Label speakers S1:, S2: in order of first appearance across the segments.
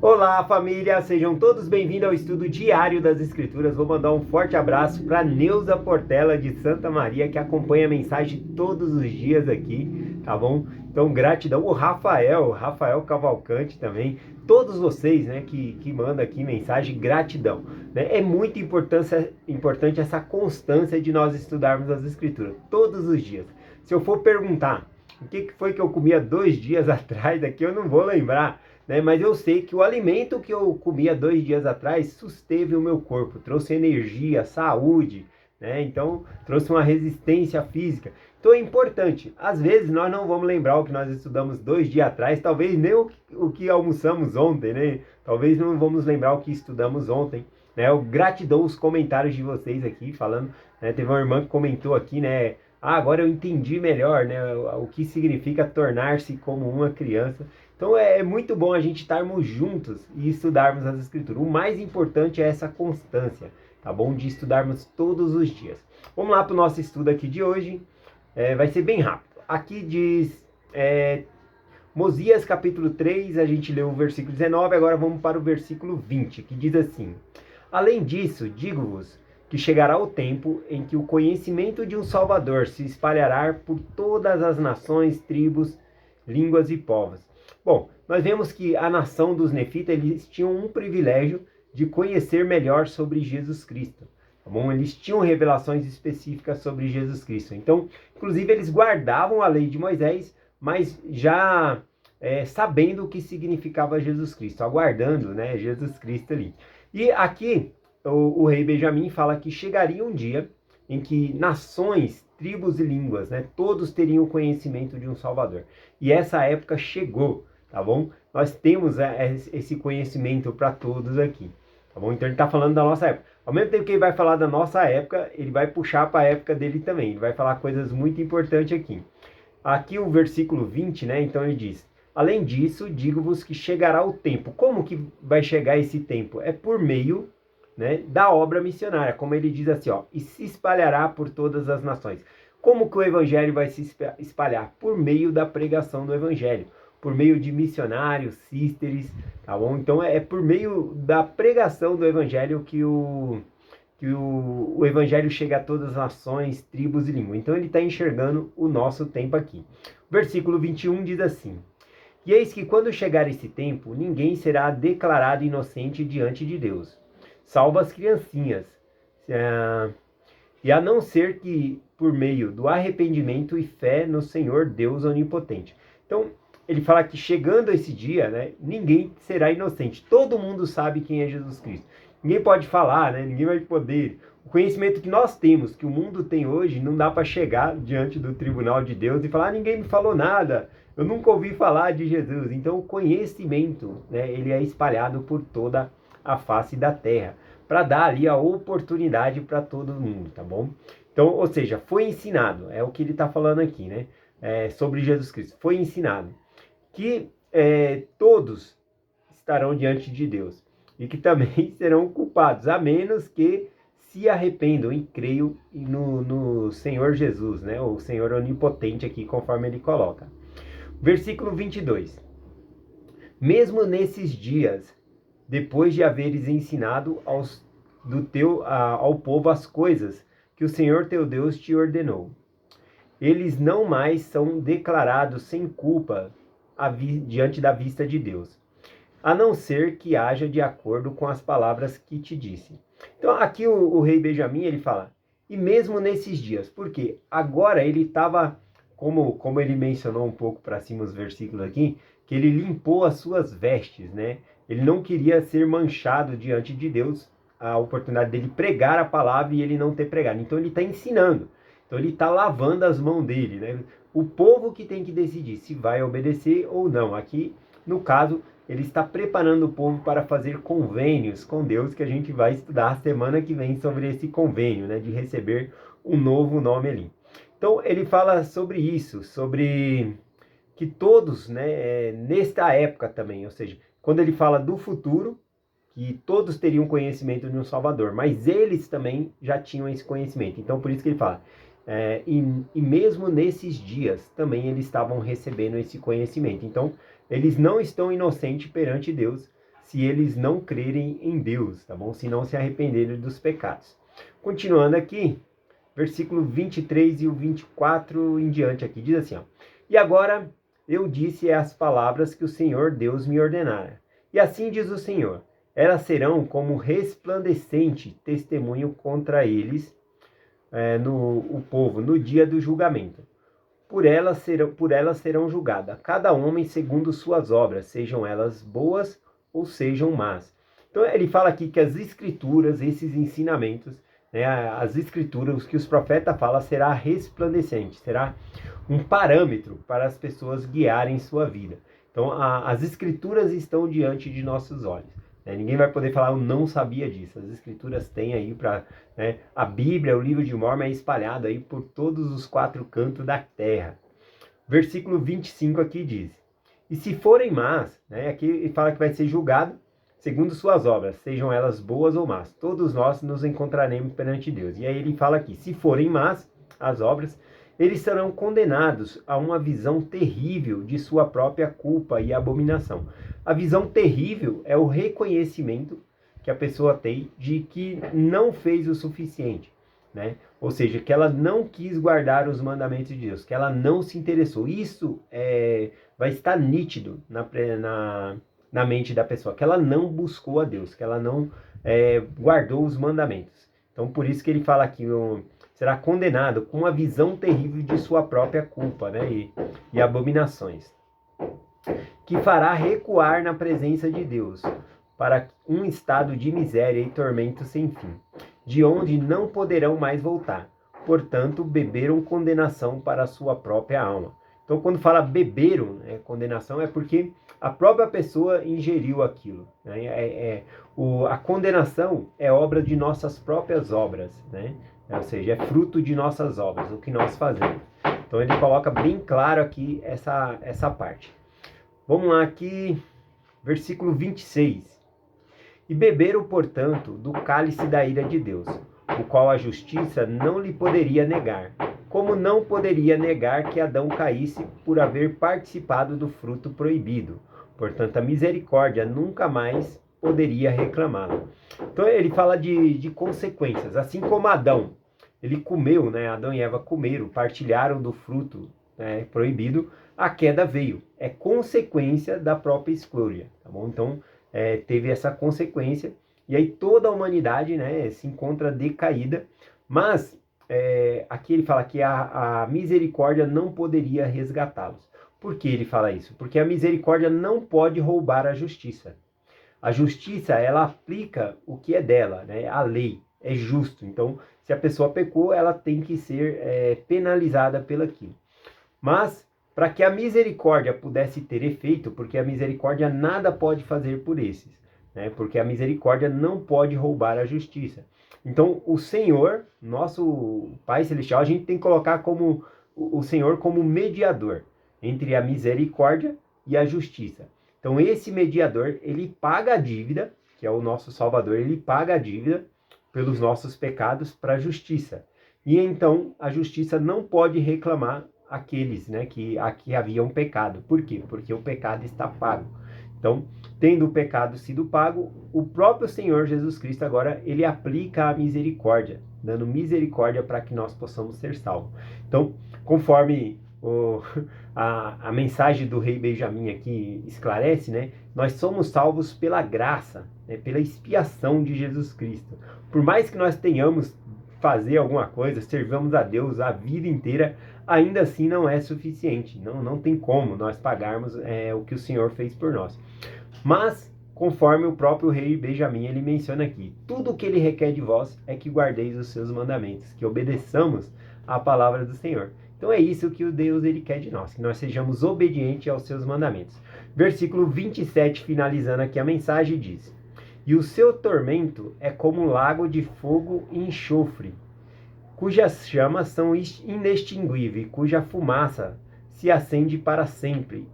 S1: Olá, família! Sejam todos bem-vindos ao estudo diário das Escrituras. Vou mandar um forte abraço para Neuza Portela de Santa Maria, que acompanha a mensagem todos os dias aqui, tá bom? Então, gratidão. O Rafael Cavalcante também, todos vocês, né, que mandam aqui mensagem, gratidão. Né? É muito importante essa constância de nós estudarmos as Escrituras, todos os dias. Se eu for perguntar o que foi que eu comi há 2 dias atrás, daqui eu não vou lembrar. Né? Mas eu sei que o alimento que eu comi há 2 dias atrás susteve o meu corpo, trouxe energia, saúde, né? Então trouxe uma resistência física. Então é importante. Às vezes nós não vamos lembrar o que nós estudamos 2 dias atrás, talvez nem o que almoçamos ontem, né? Talvez não vamos lembrar o que estudamos ontem. Né? Eu gratidão os comentários de vocês aqui falando. Né? Teve uma irmã que comentou aqui, né? Agora eu entendi melhor, né? O que significa tornar-se como uma criança. Então é muito bom a gente estarmos juntos e estudarmos as Escrituras. O mais importante é essa constância, tá bom? De estudarmos todos os dias. Vamos lá para o nosso estudo aqui de hoje. Vai ser bem rápido. Aqui diz Mosias capítulo 3, a gente leu o versículo 19, agora vamos para o versículo 20, que diz assim: Além disso, digo-vos que chegará o tempo em que o conhecimento de um Salvador se espalhará por todas as nações, tribos, línguas e povos. Bom, nós vemos que a nação dos nefitas, eles tinham um privilégio de conhecer melhor sobre Jesus Cristo. Tá bom? Eles tinham revelações específicas sobre Jesus Cristo. Então, inclusive, eles guardavam a lei de Moisés, mas já sabendo o que significava Jesus Cristo, aguardando, né, Jesus Cristo ali. E aqui, o rei Benjamim fala que chegaria um dia em que nações, tribos e línguas, né, todos teriam conhecimento de um Salvador. E essa época chegou, tá bom? Nós temos esse conhecimento para todos aqui, tá bom? Então ele está falando da nossa época. Ao mesmo tempo que ele vai falar da nossa época, ele vai puxar para a época dele também. Ele vai falar coisas muito importantes aqui. Aqui o versículo 20, né? Então ele diz: Além disso, digo-vos que chegará o tempo. Como que vai chegar esse tempo? É por meio, né, da obra missionária, como ele diz assim, ó, e se espalhará por todas as nações. Como que o evangelho vai se espalhar? Por meio da pregação do evangelho, por meio de missionários, sísteres, tá bom? Então é por meio da pregação do evangelho que o evangelho chega a todas as nações, tribos e línguas. Então ele está enxergando o nosso tempo aqui. Versículo 21 diz assim: E eis que quando chegar esse tempo, ninguém será declarado inocente diante de Deus, salvo as criancinhas, e a não ser que por meio do arrependimento e fé no Senhor Deus Onipotente. Então, ele fala que chegando esse dia, né, ninguém será inocente. Todo mundo sabe quem é Jesus Cristo. Ninguém pode falar, né, ninguém vai poder. O conhecimento que nós temos, que o mundo tem hoje, não dá para chegar diante do tribunal de Deus e falar: ninguém me falou nada, eu nunca ouvi falar de Jesus. Então, o conhecimento, né, ele é espalhado por toda a face da terra, para dar ali a oportunidade para todo mundo, tá bom? Então, ou seja, foi ensinado, é o que ele está falando aqui, né? Sobre Jesus Cristo. Foi ensinado que todos estarão diante de Deus e que também serão culpados, a menos que se arrependam e creiam no Senhor Jesus, né? O Senhor onipotente aqui, conforme ele coloca. Versículo 22. Mesmo nesses dias, depois de haveres ensinado ao povo as coisas que o Senhor teu Deus te ordenou, eles não mais são declarados sem culpa diante da vista de Deus, a não ser que haja de acordo com as palavras que te disse. Então aqui o rei Benjamim, ele fala, e mesmo nesses dias, porque agora ele estava, como ele mencionou um pouco para cima os versículos aqui, que ele limpou as suas vestes, né? Ele não queria ser manchado diante de Deus, a oportunidade dele pregar a palavra e ele não ter pregado. Então ele está ensinando, então ele está lavando as mãos dele, né? O povo que tem que decidir se vai obedecer ou não. Aqui, no caso, ele está preparando o povo para fazer convênios com Deus, que a gente vai estudar semana que vem sobre esse convênio, né? De receber um novo nome ali. Então ele fala sobre isso, sobre que todos, né, nesta época também, ou seja, quando ele fala do futuro, que todos teriam conhecimento de um Salvador, mas eles também já tinham esse conhecimento. Então, por isso que ele fala, e mesmo nesses dias, também eles estavam recebendo esse conhecimento. Então, eles não estão inocentes perante Deus, se eles não crerem em Deus, tá bom? Se não se arrependerem dos pecados. Continuando aqui, versículo 23 e o 24 em diante aqui, diz assim, ó. E agora eu disse as palavras que o Senhor Deus me ordenara. E assim diz o Senhor, elas serão como resplandecente testemunho contra eles, o povo, no dia do julgamento. Por elas serão julgadas, cada homem segundo suas obras, sejam elas boas ou sejam más. Então ele fala aqui que as escrituras, esses ensinamentos, né, as escrituras, o que os profetas falam, será resplandecente, será um parâmetro para as pessoas guiarem sua vida. Então as escrituras estão diante de nossos olhos. Ninguém vai poder falar, eu não sabia disso. As escrituras têm aí para... a Bíblia, o livro de Mórmon é espalhado aí por todos os 4 cantos da terra. Versículo 25 aqui diz, e se forem más, aqui ele fala que vai ser julgado segundo suas obras, sejam elas boas ou más. Todos nós nos encontraremos perante Deus. E aí ele fala aqui, se forem más as obras, eles serão condenados a uma visão terrível de sua própria culpa e abominação. A visão terrível é o reconhecimento que a pessoa tem de que não fez o suficiente, Ou seja, que ela não quis guardar os mandamentos de Deus, que ela não se interessou. Isso vai estar nítido na mente da pessoa, que ela não buscou a Deus, que ela não guardou os mandamentos. Então, por isso que ele fala aqui, será condenado com uma visão terrível de sua própria culpa, e abominações, que fará recuar na presença de Deus, para um estado de miséria e tormento sem fim, de onde não poderão mais voltar. Portanto, beberam condenação para a sua própria alma. Então, quando fala beberam condenação, é porque a própria pessoa ingeriu aquilo. A condenação é obra de nossas próprias obras, Ou seja, é fruto de nossas obras, o que nós fazemos. Então, ele coloca bem claro aqui essa parte. Vamos lá aqui, versículo 26. E beberam, portanto, do cálice da ira de Deus, o qual a justiça não lhe poderia negar, como não poderia negar que Adão caísse por haver participado do fruto proibido. Portanto, a misericórdia nunca mais poderia reclamá-la. Então, ele fala de consequências. Assim como Adão, ele comeu, Adão e Eva comeram, partilharam do fruto proibido, a queda veio. É consequência da própria escolha, tá bom? Então, teve essa consequência, e aí toda a humanidade se encontra decaída, mas aqui ele fala que a misericórdia não poderia resgatá-los. Por que ele fala isso? Porque a misericórdia não pode roubar a justiça. A justiça, ela aplica o que é dela, a lei, é justo. Então, se a pessoa pecou, ela tem que ser penalizada pelaquilo. Mas, para que a misericórdia pudesse ter efeito, porque a misericórdia nada pode fazer por esses, porque a misericórdia não pode roubar a justiça. Então, o Senhor, nosso Pai Celestial, a gente tem que colocar como o Senhor como mediador entre a misericórdia e a justiça. Então, esse mediador, ele paga a dívida, que é o nosso Salvador, ele paga a dívida pelos nossos pecados para a justiça. E então, a justiça não pode reclamar aqueles que haviam pecado. Por quê? Porque o pecado está pago. Então, tendo o pecado sido pago, o próprio Senhor Jesus Cristo agora, ele aplica a misericórdia, dando misericórdia para que nós possamos ser salvos. Então, conforme a mensagem do rei Benjamim aqui esclarece, nós somos salvos pela graça, pela expiação de Jesus Cristo. Por mais que nós tenhamos fazer alguma coisa, servamos a Deus a vida inteira, ainda assim não é suficiente. Não tem como nós pagarmos o que o Senhor fez por nós. Mas, conforme o próprio rei Benjamim, ele menciona aqui, tudo o que ele requer de vós é que guardeis os seus mandamentos, que obedeçamos à palavra do Senhor. Então é isso que o Deus ele quer de nós, que nós sejamos obedientes aos seus mandamentos. Versículo 27, finalizando aqui a mensagem, diz: e o seu tormento é como um lago de fogo e enxofre, cujas chamas são inextinguíveis, cuja fumaça se acende para sempre,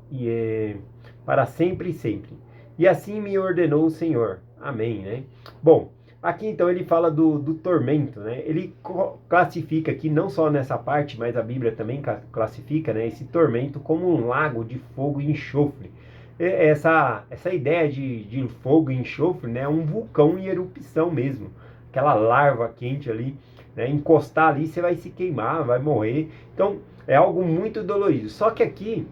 S1: para sempre e sempre. E assim me ordenou o Senhor. Amém, Bom, aqui então ele fala do tormento, Ele classifica aqui, não só nessa parte, mas a Bíblia também classifica, esse tormento como um lago de fogo e enxofre. essa ideia de fogo e enxofre, né, é um vulcão em erupção mesmo. Aquela larva quente ali, né, encostar ali, você vai se queimar, vai morrer. Então, é algo muito dolorido. Só que aqui,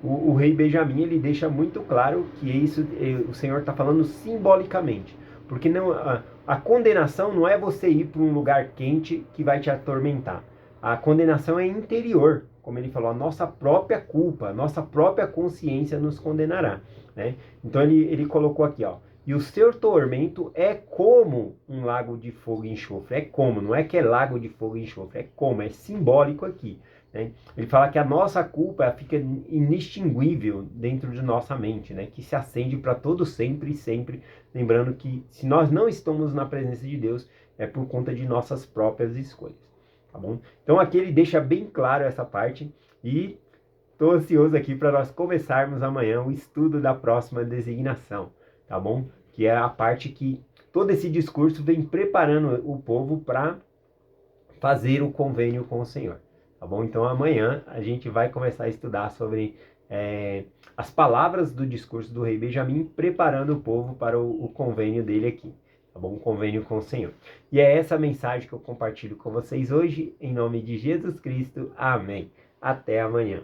S1: o rei Benjamim, ele deixa muito claro que isso o Senhor está falando simbolicamente. Porque não, a condenação não é você ir para um lugar quente que vai te atormentar. A condenação é interior, como ele falou, a nossa própria culpa, a nossa própria consciência nos condenará, né? Então ele colocou aqui, ó, e o seu tormento é como um lago de fogo e enxofre. É como, não é que é lago de fogo e enxofre, é como, é simbólico aqui, né? Ele fala que a nossa culpa fica inextinguível dentro de nossa mente, né? Que se acende para todo sempre e sempre, lembrando que se nós não estamos na presença de Deus, é por conta de nossas próprias escolhas. Tá bom? Então aqui ele deixa bem claro essa parte e estou ansioso aqui para nós começarmos amanhã o estudo da próxima designação, tá bom? Que é a parte que todo esse discurso vem preparando o povo para fazer o convênio com o Senhor, tá bom? Então amanhã a gente vai começar a estudar sobre as palavras do discurso do rei Benjamim, preparando o povo para o convênio dele aqui, tá bom? O convênio com o Senhor. E é essa mensagem que eu compartilho com vocês hoje, em nome de Jesus Cristo. Amém. Até amanhã.